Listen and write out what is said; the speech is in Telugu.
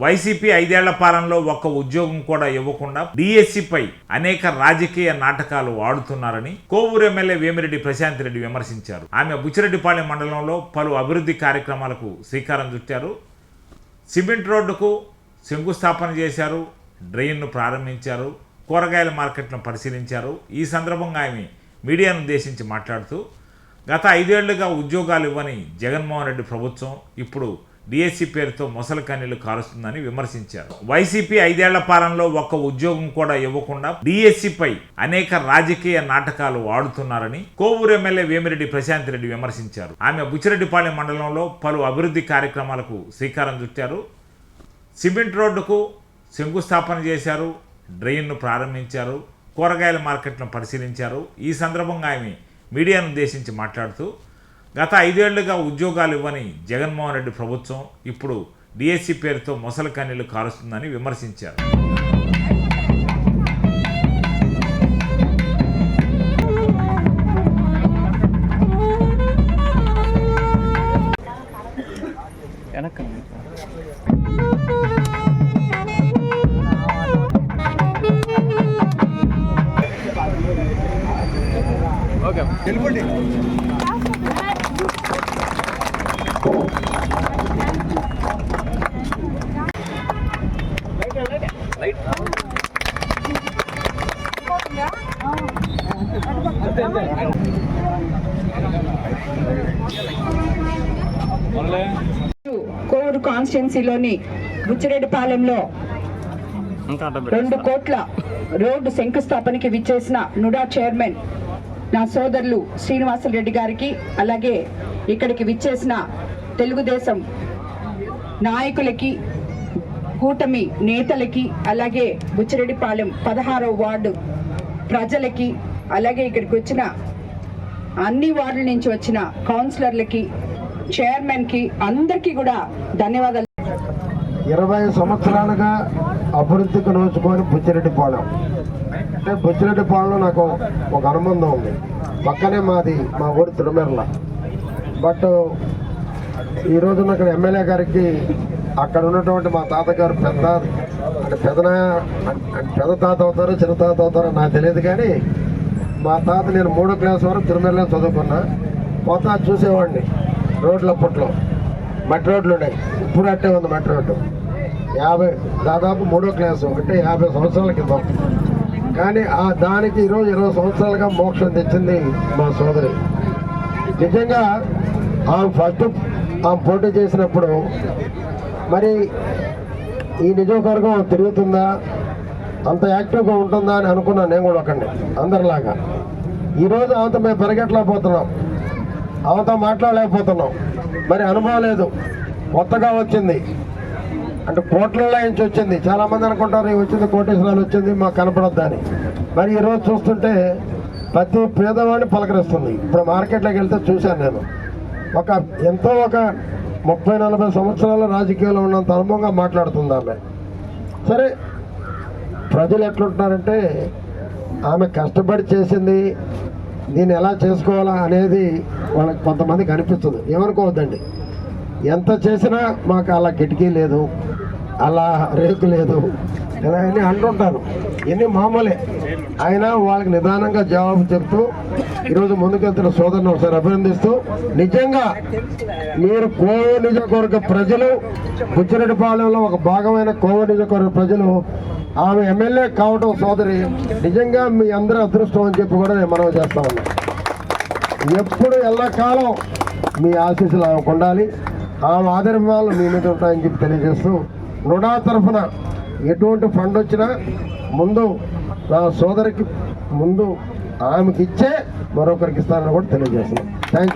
వైసీపీ 5 ఏళ్ల పాలనలో ఒక్క ఉద్యోగం కూడా ఇవ్వకుండా డిఎస్సిపై అనేక రాజకీయ నాటకాలు ఆడుతున్నారని కోవూరు ఎమ్మెల్యే వేమిరెడ్డి ప్రశాంత్ రెడ్డి విమర్శించారు. ఆమె బుచ్చిరెడ్డిపాళెం మండలంలో పలు అభివృద్ధి కార్యక్రమాలకు శ్రీకారం చుట్టారు. సిమెంట్ రోడ్డుకు శంకుస్థాపన చేశారు, డ్రైన్ను ప్రారంభించారు, కూరగాయల మార్కెట్ను పరిశీలించారు. ఈ సందర్భంగా ఆమె మీడియాను ఉద్దేశించి మాట్లాడుతూ గత 5 ఏళ్లుగా ఉద్యోగాలు ఇవ్వని జగన్మోహన్ రెడ్డి ప్రభుత్వం ఇప్పుడు డిఎస్సి పేరుతో మొసలి కన్నీళ్లు కారుస్తుందని విమర్శించారు. వైసీపీ 5 ఏళ్ల పాలనలో ఒక్క ఉద్యోగం కూడా ఇవ్వకుండా డిఎస్సిపై అనేక రాజకీయ నాటకాలు ఆడుతున్నారని కోవూరు ఎమ్మెల్యే వేమిరెడ్డి ప్రశాంత్ రెడ్డి విమర్శించారు. ఆమె బుచ్చిరెడ్డిపాళెం మండలంలో పలు అభివృద్ధి కార్యక్రమాలకు శ్రీకారం చుట్టారు. సిమెంట్ రోడ్డుకు శంకుస్థాపన చేశారు, డ్రైన్ను ప్రారంభించారు, కూరగాయల మార్కెట్ను పరిశీలించారు. ఈ సందర్భంగా ఆమె మీడియాను ఉద్దేశించి మాట్లాడుతూ గత 5 ఏళ్లుగా ఉద్యోగాలు ఇవ్వని జగన్మోహన్ రెడ్డి ప్రభుత్వం ఇప్పుడు డిఎస్సి పేరుతో మొసలి కన్నీళ్లు కారుస్తుందని విమర్శించారు. కోవూరు కాన్స్టిట్యున్సీలోని బుచ్చిరెడ్డిపాలెంలో 2 కోట్ల రోడ్డు శంకుస్థాపనకి విచ్చేసిన నుడా చైర్మన్ నా సోదరులు శ్రీనివాసరెడ్డి గారికి, అలాగే ఇక్కడికి విచ్చేసిన తెలుగుదేశం నాయకులకి, కూటమి నేతలకి, అలాగే బుచ్చిరెడ్డిపాలెం 16వ వార్డు ప్రజలకి, అలాగే ఇక్కడికి వచ్చిన అన్ని వార్డుల నుంచి వచ్చిన కౌన్సిలర్లకి, చైర్మన్కి అందరికీ కూడా ధన్యవాదాలు. 20 సంవత్సరాలుగా అభివృద్ధికి నోచుకొని బుచ్చిరెడ్డిపాలెం అంటే బుచ్చిరెడ్డిపాలెంలో నాకు ఒక అనుబంధం ఉంది. పక్కనే మా ఊరు తిరుమెర్ల. బట్ ఈరోజు అక్కడ ఎమ్మెల్యే గారికి అక్కడ ఉన్నటువంటి మా తాతగారు పెద్ద తాత అవుతారో చిన్న తాత అవుతారో నాకు తెలియదు, కానీ మా తాత నేను 3వ క్లాస్ వరకు తిరుమెర్లో చదువుకున్నా. పోతా చూసేవాడిని. రోడ్లు అప్పట్లో మట్టి రోడ్లు ఉన్నాయి, ఇప్పుడు అట్టే ఉంది మట్టి రోడ్డు. దాదాపు 3వ క్లాసు అంటే 50 సంవత్సరాల క్రితం. కానీ దానికి ఈరోజు 20 సంవత్సరాలుగా మోక్షం తెచ్చింది మా సోదరి. నిజంగా ఫస్ట్ పోటీ చేసినప్పుడు మరి ఈ నియోజకవర్గం తిరుగుతుందా, అంత యాక్టివ్గా ఉంటుందా అని అనుకున్నాను నేను కూడా ఒకండి అందరిలాగా. ఈరోజు ఆమెతో మేము పరిగెట్టలేకపోతున్నాం, ఆమెతో మాట్లాడలేకపోతున్నాం. మరి అనుభవం లేదు, కొత్తగా వచ్చింది అంటే కోట్లలో నుంచి వచ్చింది. చాలామంది అనుకుంటారు వచ్చింది కోటేశ్వరాలు వచ్చింది మాకు కనపడొద్దని. మరి ఈరోజు చూస్తుంటే ప్రతి పేదవాడిని పలకరిస్తుంది. ఇప్పుడు మార్కెట్లోకి వెళ్తే చూశాను నేను, ఒక 30-40 సంవత్సరాల రాజకీయాల్లో ఉన్నంత అనుభవంగా మాట్లాడుతుంది ఆమె. సరే, ప్రజలు ఎట్లుంటున్నారంటే ఆమె కష్టపడి చేసింది, దీన్ని ఎలా చేసుకోవాలా అనేది వాళ్ళకి కొంతమందికి అనిపిస్తుంది. ఏమనుకోవద్దండి, ఎంత చేసినా మాకు అలా కిటికీ లేదు, అలా రేకు లేదు, ఇలా అన్నీ అంటుంటారు. ఇన్ని మామూలే. అయినా వాళ్ళకి నిదానంగా జవాబు చెప్తూ ఈరోజు ముందుకెళ్తున్న సోదరుని ఒకసారి అభినందిస్తూ, నిజంగా మీరు కోవూరు నియోజకవర్గ ప్రజలు, బుచ్చిరెడ్డిపాలెంలో ఒక భాగమైన కోవూరు నియోజకవర్గ ప్రజలు ఆమె ఎమ్మెల్యే కావటం సోదరి నిజంగా మీ అందరూ అదృష్టం అని చెప్పి కూడా నేను మనవి చేస్తా ఉన్నా. ఎప్పుడు ఎల్లకాలం మీ ఆశీస్సులు ఆమెకు ఉండాలి, ఆమె ఆదర్భాలు మీ మీద ఉంటాయని చెప్పి తెలియజేస్తూ, నుడా తరఫున ఎటువంటి ఫండ్ వచ్చినా ముందు నా సోదరికి ముందు ఆమెకి ఇచ్చే మరొకరికి ఇస్తానని కూడా తెలియజేస్తున్నాను. Thank you.